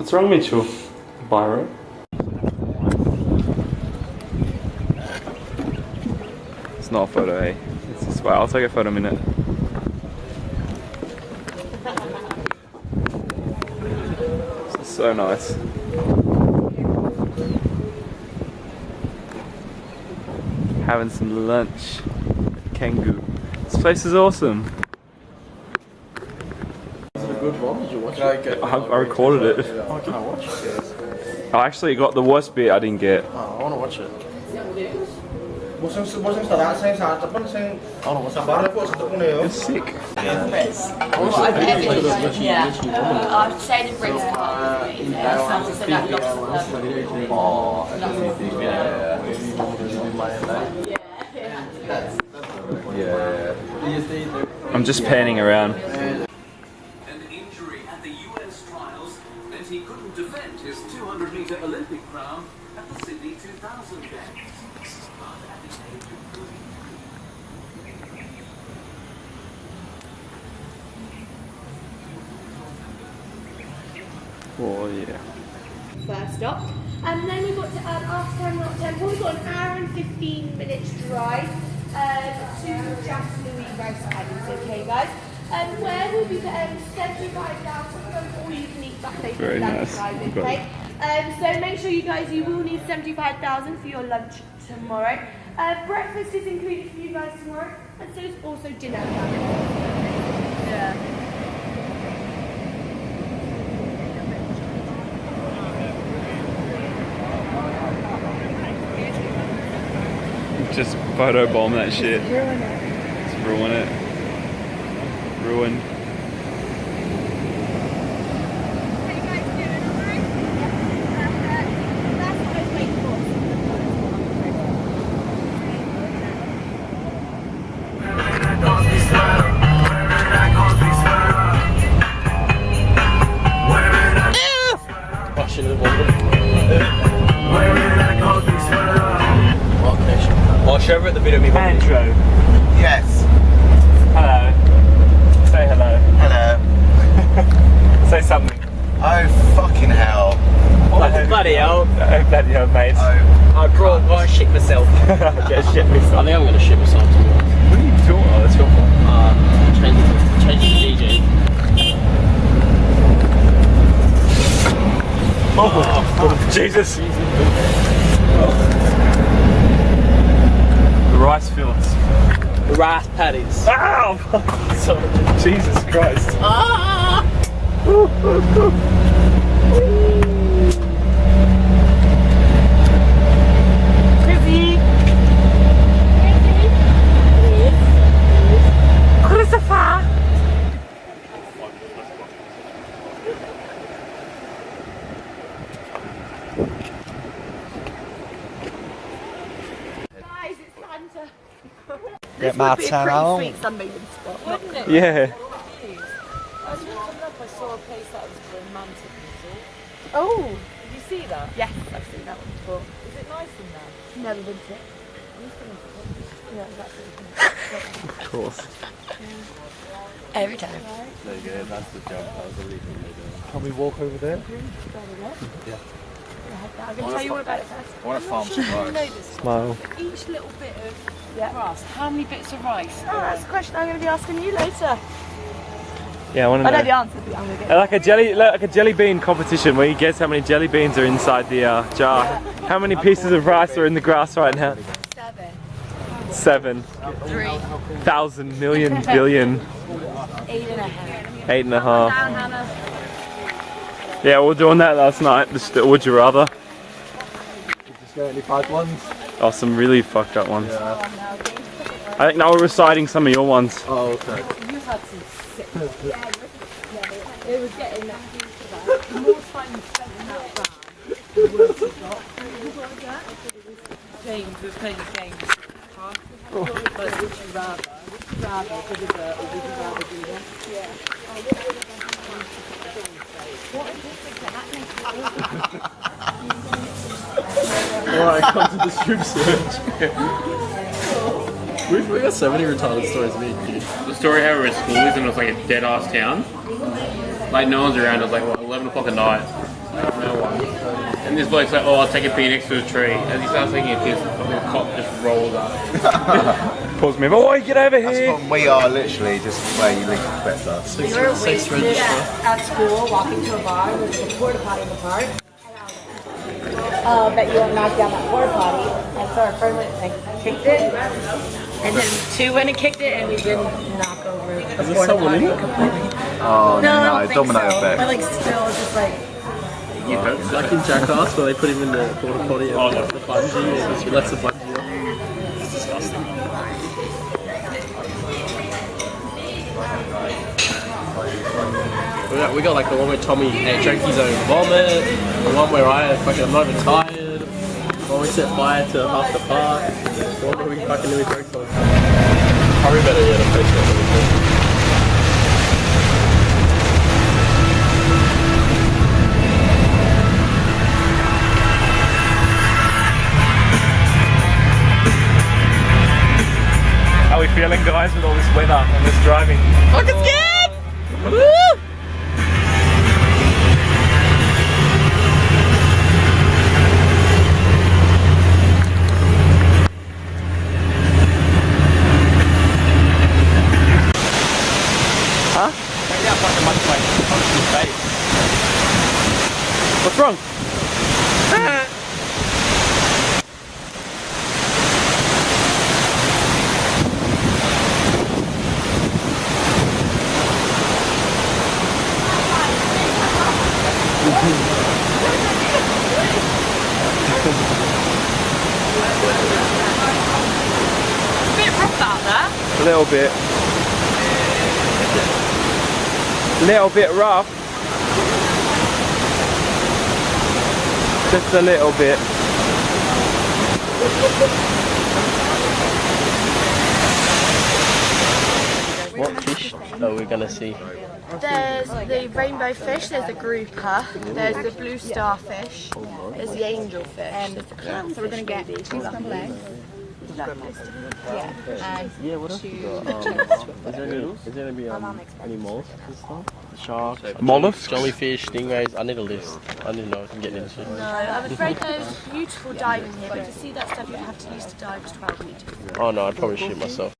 What's wrong, Mitchell? Byron? It's not a photo, eh? It's just, wow, I'll take a photo in a minute. This is so nice. Having some lunch at Kangoo. This place is awesome. Is it a good one? Did you watch it? I recorded it. Oh, can I watch it? I actually got the worst bit I didn't get. Oh, I want to watch it. You're sick. I've stayed in Brixton. I'm just panning around. An injury at the US trials meant he couldn't defend his 200-meter Olympic crown at the Sydney 2000 Games. Oh yeah. First stop. And then we've got to, after Terminal Temple, we've got an hour and 15 minutes drive to Just Louis Rice Paddies, okay guys? Where we'll be getting 75,000 all you can eat buffet for Very lunch, nice. guys, okay? So make sure you guys, you will need 75,000 for your lunch tomorrow. Breakfast is included for you guys tomorrow, and so is also dinner. Yeah. Just photobomb that shit. Just ruin it. Ruin. I should have I'll show her at the video. Andrew. Yes. Hello. Say hello. Hello. Say something. Oh fucking hell. Oh, bloody hell. Oh, bloody hell, mate. I brought one shit myself. Just shit myself. I think I'm going to shit myself to be honest. What are you doing? Oh, that's your fault. Changing the DJ. Oh, Jesus. The rice fields. The rice paddies. Ow! Sorry. Jesus Christ. Ah! Chrissy! Christopher! Guys, it's Santa. Get my tan on. Sweet sunbathing spot, wouldn't it? Yeah. I was looking up, I saw a place that was romantic resort. Oh, Did you see that? yes, I've seen that one before. Is it nice in there? Never been to it. Yeah, that's it. Of course. Every time. There you go, that's the jump. That was the lead from Can we walk over there? Yeah. I'm going to tell you all about it first. I want to farm some You rice. know this. Smile. Each little bit of grass, how many bits of rice? Oh, that's a question I'm going to be asking you later. Yeah, I want to I know. know the answer, but I'm going to get Like a jelly bean competition where you guess how many jelly beans are inside the jar. How many pieces of rice are in the grass right now? 7. 3,000 million billion. 8.5. 8.5. Down, Hannah. Yeah, we were doing that last night. Just would you rather? Just got any bad ones? Oh, some really fucked up ones. Yeah. I think now we're reciting some of your ones. Oh, okay. You had some sick. They were getting that. The more time you spent in that van, the worse it got. James, we were playing a game. But would you rather? Would you rather do the dirt or would you rather do this? Yeah. What a difference Alright, come to the strip search. We've got so many retarded stories, me and you. The story how we were at school is and it was like a dead ass town. Like no one's around, it was like what, 11 o'clock at night. No one. And this bloke's like, oh, I'll take a pee next to a tree. As he starts taking a piss, the cop just rolls up. Pulls me, boy, get over That's here. when we are literally just where you least expect us. We were wasted at school, walking to a bar, there's a porta potty in the park. Bet you won't knock down that porta potty. And so our friend went and kicked it. And then two went and kicked it, and we didn't knock over the porta potty completely. Oh No, I no, don't think domino so. effect. But like still, it's just like. Like in Jackass, where they put him in the porta potty and the bungee, and he lets the bungee off. It's disgusting. We got like the one where Tommy drank his own vomit, the one where I'm not even tired, the one we set fire to half the park, the one where we fucking nearly broke something. Probably better yet, a face that. How are we feeling, guys, with all this weather and this driving? Fucking scared! Woo! What's wrong? A bit rough out there. A little bit. Little bit rough. Just a little bit. What fish are we gonna see? There's the rainbow fish, there's the grouper, there's the blue starfish, there's the angelfish, and there's the clown. So we're going to get 2 scrambled eggs. Yeah, what else you got? Is there gonna be any mollusks and stuff? Sharks, Mollusks? jellyfish, stingrays. I need a list. I need to know what I'm getting into. No, I'm afraid there's beautiful diving here, but to see that stuff you'd have to use to dive 12 metres. Oh no, I'd probably shoot myself.